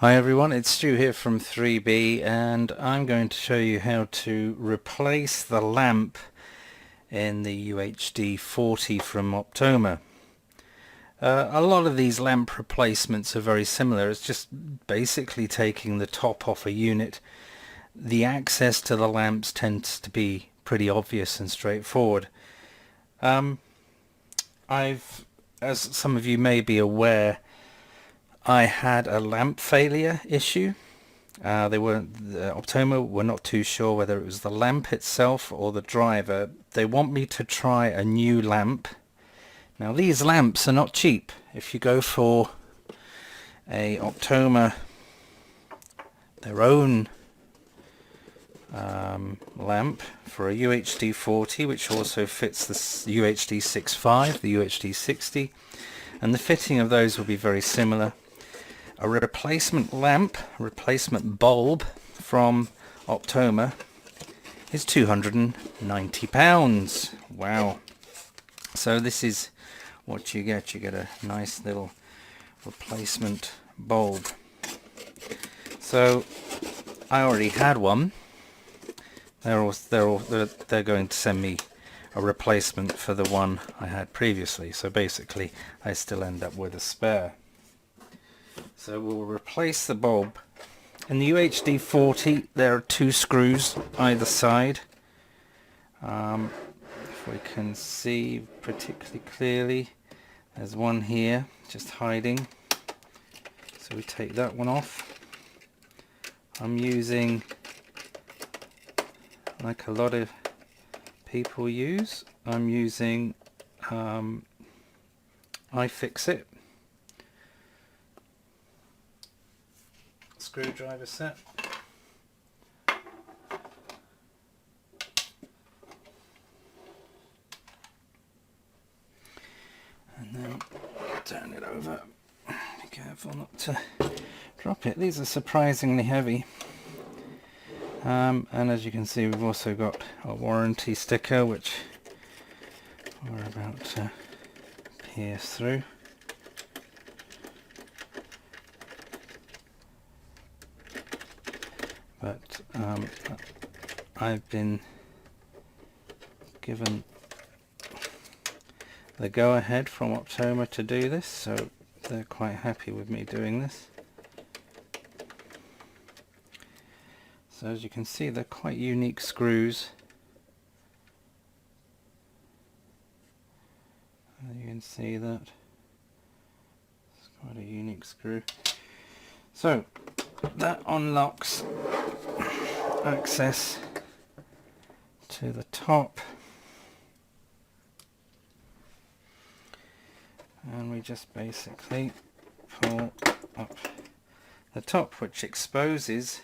Hi everyone, it's Stu here from 3B and I'm going to show you how to replace the lamp in the UHD 40 from Optoma. A lot of these lamp replacements are very similar. It's just basically taking the top off a unit. The access to the lamps tends to be pretty obvious and straightforward. As some of you may be aware, I had a lamp failure issue. Optoma were not too sure whether it was the lamp itself or the driver. They want me to try a new lamp. Now these lamps are not cheap. If you go for a Optoma, their own lamp for a UHD 40, which also fits the UHD 65, the UHD 60, and the fitting of those will be very similar. A replacement lamp, replacement bulb from Optoma is £290. Wow. So this is what you get. You get a nice little replacement bulb. So I already had one. They're going to send me a replacement for the one I had previously. So basically I still end up with a spare. So we'll replace the bulb. In the UHD 40 there are two screws either side. If we can see particularly clearly, there's one here just hiding. So we take that one off. I'm using, like a lot of people use, I'm using iFixit screwdriver set. And then turn it over. Be careful not to drop it. These are surprisingly heavy. And as you can see, we've also got a warranty sticker which we're about to pierce through. But I've been given the go-ahead from Optoma to do this, so they're quite happy with me doing this. So as you can see, they're quite unique screws. You can see that it's quite a unique screw. So that unlocks access to the top, and we just basically pull up the top, which exposes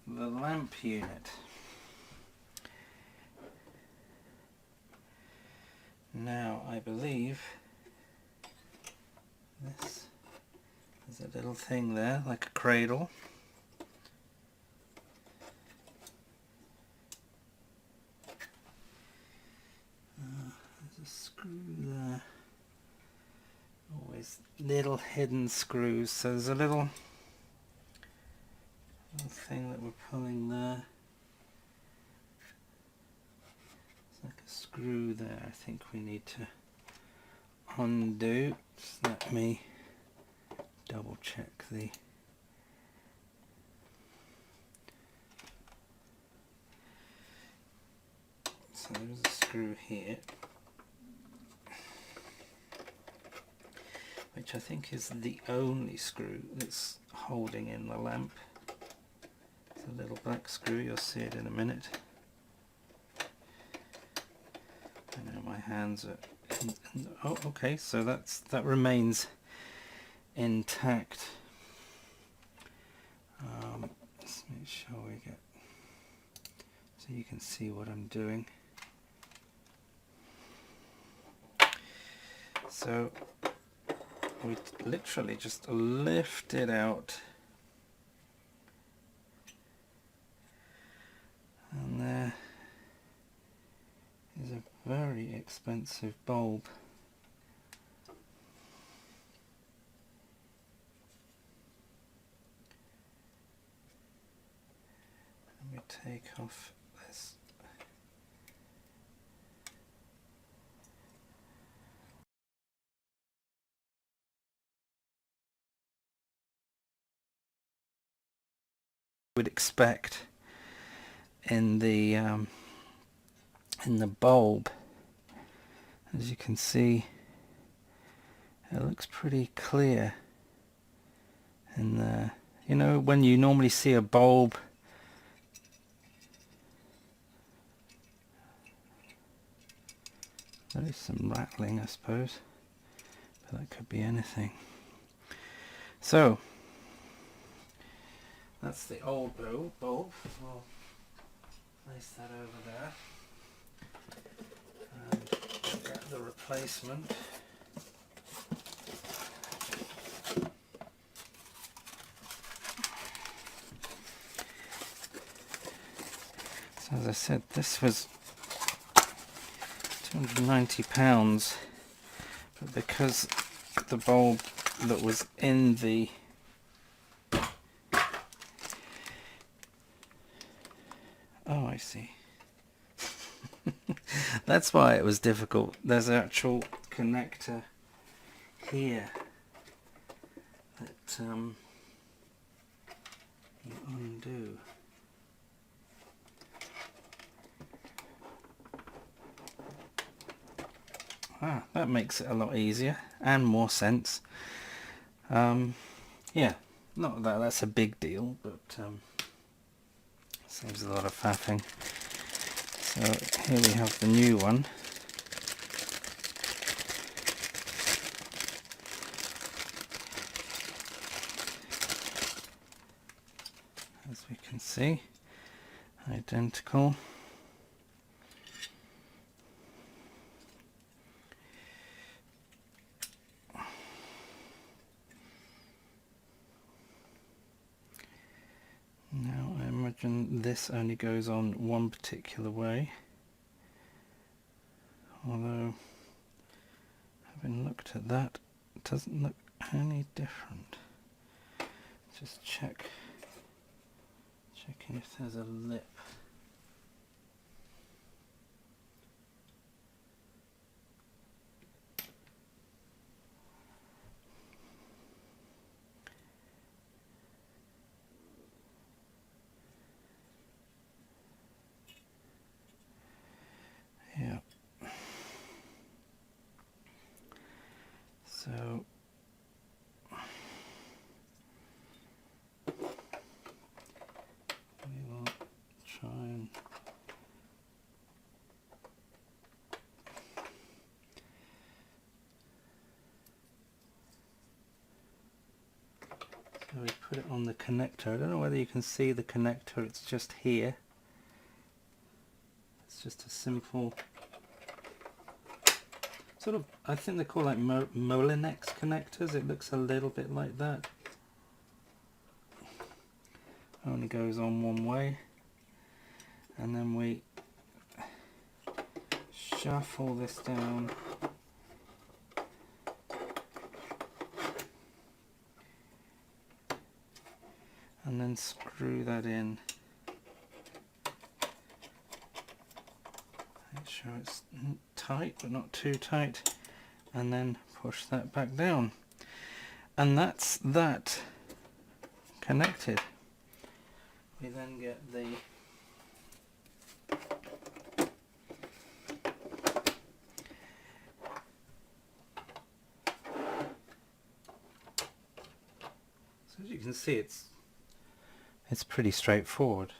the lamp unit. Now I believe this is a little thing there, like a cradle. There's a screw there. Always little hidden screws. So there's a little thing that we're pulling there. It's like a screw there. I think we need to undo. Just let me double check the so there's a screw here, which I think is the only screw that's holding in the lamp. It's a little black screw, you'll see it in a minute. I know my hands are oh, okay, so that remains intact. Let's make sure we get so you can see what I'm doing. So we literally just lift it out, and there is a very expensive bulb. take off this. Would expect in the bulb. As you can see, it looks pretty clear in there. You know, when you normally see a bulb there is some rattling, I suppose, but that could be anything. So that's the old bulb. We'll place that over there and get the replacement. So as I said, this was £290, but because the bulb that was in the I see. That's why it was difficult. There's an actual connector here that you undo. That makes it a lot easier and more sense. Yeah, not that that's a big deal, but saves a lot of faffing. So here we have the new one. As we can see, identical. Now I imagine this only goes on one particular way, although having looked at that, it doesn't look any different. Just checking if there's a lip. Yeah. So we will try and so we put it on the connector. I don't know whether you can see the connector, it's just here. It's just a simple sort of, I think they call like Molinex connectors. It looks a little bit like that. Only goes on one way, and then we shuffle this down and then screw that in. Make sure it's tight but not too tight, and then push that back down, and that's that connected. We then get the so as you can see, it's pretty straightforward.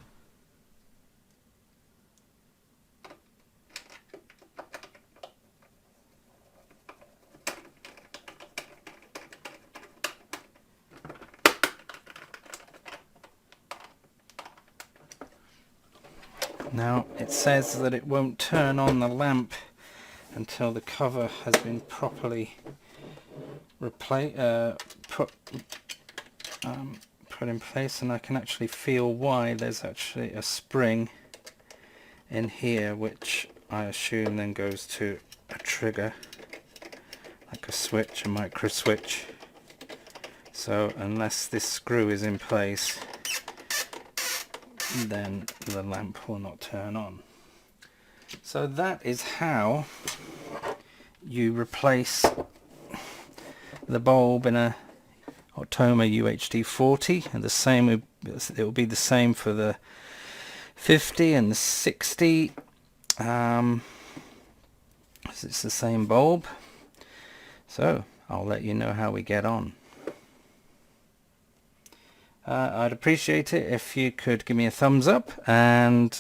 Now it says that it won't turn on the lamp until the cover has been properly put in place, and I can actually feel why. There's actually a spring in here which I assume then goes to a trigger, like a switch, a micro switch. So unless this screw is in place, then the lamp will not turn on. So that is how you replace the bulb in a Optoma UHD 40, and the same, it will be the same for the 50 and the 60. It's the same bulb. So I'll let you know how we get on. I'd appreciate it if you could give me a thumbs up, and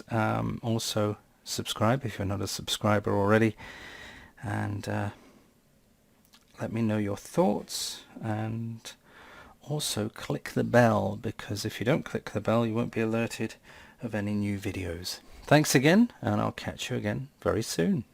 also subscribe if you're not a subscriber already, and let me know your thoughts, and also click the bell, because if you don't click the bell you won't be alerted of any new videos. Thanks again, and I'll catch you again very soon.